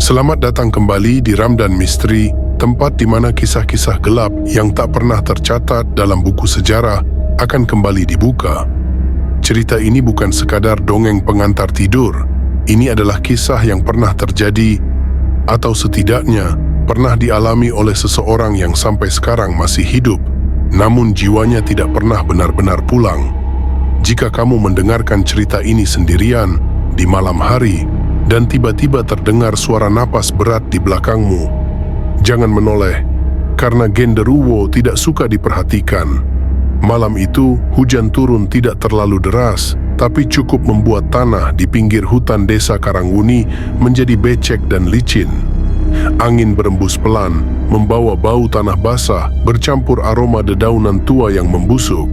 Selamat datang kembali di Ramdan Misteri, tempat di mana kisah-kisah gelap yang tak pernah tercatat dalam buku sejarah akan kembali dibuka. Cerita ini bukan sekadar dongeng pengantar tidur. Ini adalah kisah yang pernah terjadi atau setidaknya pernah dialami oleh seseorang yang sampai sekarang masih hidup, namun jiwanya tidak pernah benar-benar pulang. Jika kamu mendengarkan cerita ini sendirian di malam hari dan tiba-tiba terdengar suara napas berat di belakangmu, jangan menoleh, karena genderuwo tidak suka diperhatikan. Malam itu, hujan turun tidak terlalu deras, tapi cukup membuat tanah di pinggir hutan desa Karangwuni menjadi becek dan licin. Angin berembus pelan, membawa bau tanah basah bercampur aroma dedaunan tua yang membusuk.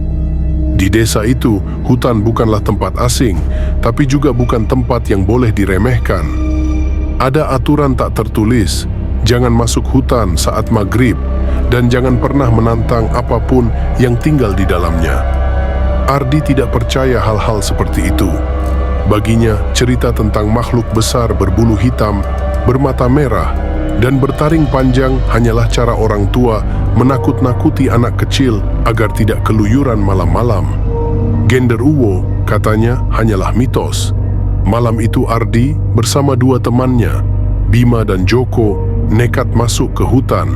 Di desa itu, hutan bukanlah tempat asing, tapi juga bukan tempat yang boleh diremehkan. Ada aturan tak tertulis, jangan masuk hutan saat maghrib, dan jangan pernah menantang apapun yang tinggal di dalamnya. Ardi tidak percaya hal-hal seperti itu. Baginya, cerita tentang makhluk besar berbulu hitam, bermata merah, dan bertaring panjang hanyalah cara orang tua menakut-nakuti anak kecil agar tidak keluyuran malam-malam. Genderuwo, katanya, hanyalah mitos. Malam itu Ardi bersama dua temannya, Bima dan Joko, nekat masuk ke hutan.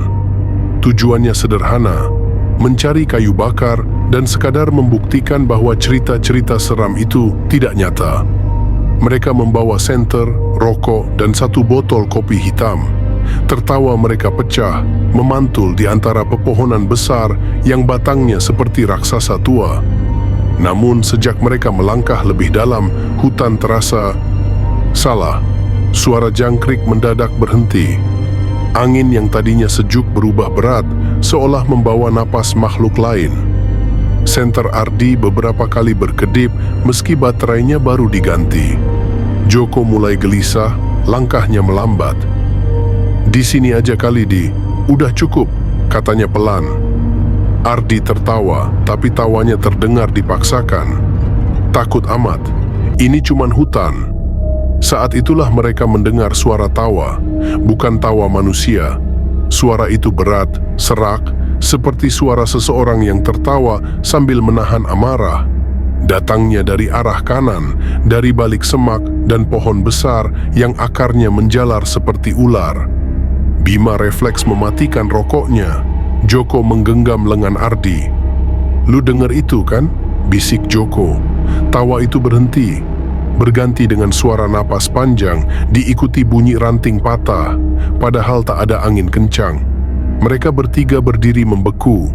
Tujuannya sederhana, mencari kayu bakar dan sekadar membuktikan bahwa cerita-cerita seram itu tidak nyata. Mereka membawa senter, rokok, dan satu botol kopi hitam. Tertawa mereka pecah, memantul di antara pepohonan besar yang batangnya seperti raksasa tua. Namun sejak mereka melangkah lebih dalam, hutan terasa salah. Suara jangkrik mendadak berhenti. Angin yang tadinya sejuk berubah berat, seolah membawa napas makhluk lain. Senter Ardi beberapa kali berkedip meski baterainya baru diganti. Joko mulai gelisah, langkahnya melambat. "Di sini aja kali, Di. Udah cukup," katanya pelan. Ardi tertawa, tapi tawanya terdengar dipaksakan. Takut amat, ini cuman hutan. Saat itulah mereka mendengar suara tawa, bukan tawa manusia. Suara itu berat, serak, seperti suara seseorang yang tertawa sambil menahan amarah. Datangnya dari arah kanan, dari balik semak dan pohon besar yang akarnya menjalar seperti ular. Bima refleks mematikan rokoknya. Joko menggenggam lengan Ardi. "Lu denger itu kan?" bisik Joko. Tawa itu berhenti, berganti dengan suara napas panjang, diikuti bunyi ranting patah, padahal tak ada angin kencang. Mereka bertiga berdiri membeku.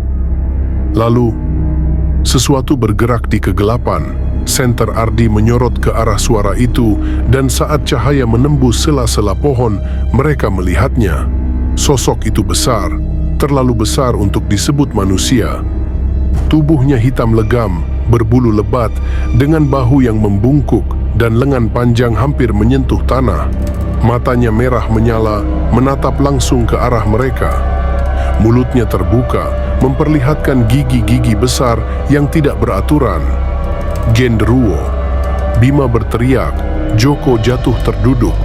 Lalu, sesuatu bergerak di kegelapan. Senter Ardi menyorot ke arah suara itu, dan saat cahaya menembus sela-sela pohon, mereka melihatnya. Sosok itu besar, terlalu besar untuk disebut manusia. Tubuhnya hitam legam, berbulu lebat, dengan bahu yang membungkuk dan lengan panjang hampir menyentuh tanah. Matanya merah menyala, menatap langsung ke arah mereka. Mulutnya terbuka, memperlihatkan gigi-gigi besar yang tidak beraturan. "Genderuwo!" Bima berteriak. Joko jatuh terduduk.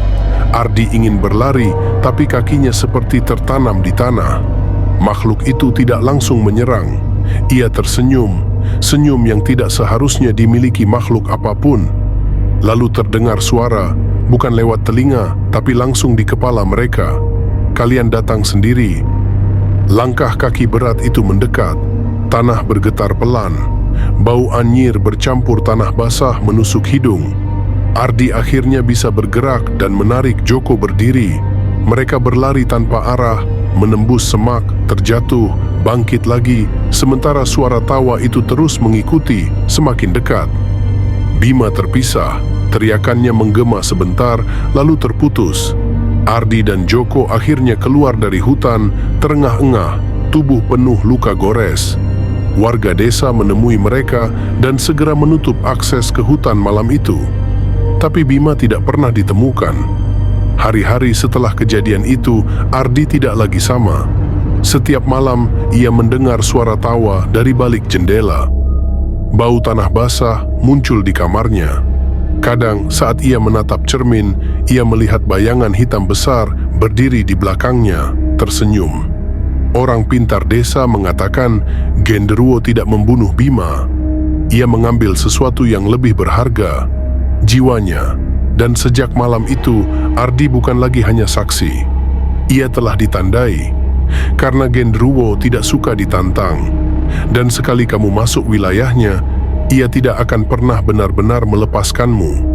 Ardi ingin berlari, tapi kakinya seperti tertanam di tanah. Makhluk itu tidak langsung menyerang. Ia tersenyum, senyum yang tidak seharusnya dimiliki makhluk apapun. Lalu terdengar suara, bukan lewat telinga, tapi langsung di kepala mereka. "Kalian datang sendiri." Langkah kaki berat itu mendekat. Tanah bergetar pelan. Bau anyir bercampur tanah basah menusuk hidung. Ardi akhirnya bisa bergerak dan menarik Joko berdiri. Mereka berlari tanpa arah, menembus semak, terjatuh, bangkit lagi, sementara suara tawa itu terus mengikuti, semakin dekat. Bima terpisah, teriakannya menggema sebentar, lalu terputus. Ardi dan Joko akhirnya keluar dari hutan, terengah-engah, tubuh penuh luka gores. Warga desa menemui mereka dan segera menutup akses ke hutan malam itu. Tapi Bima tidak pernah ditemukan. Hari-hari setelah kejadian itu, Ardi tidak lagi sama. Setiap malam, ia mendengar suara tawa dari balik jendela. Bau tanah basah muncul di kamarnya. Kadang saat ia menatap cermin, ia melihat bayangan hitam besar berdiri di belakangnya, tersenyum. Orang pintar desa mengatakan Genderuwo tidak membunuh Bima. Ia mengambil sesuatu yang lebih berharga, jiwanya. Dan sejak malam itu, Ardi bukan lagi hanya saksi. Ia telah ditandai. Karena Genderuwo tidak suka ditantang. Dan sekali kamu masuk wilayahnya, ia tidak akan pernah benar-benar melepaskanmu.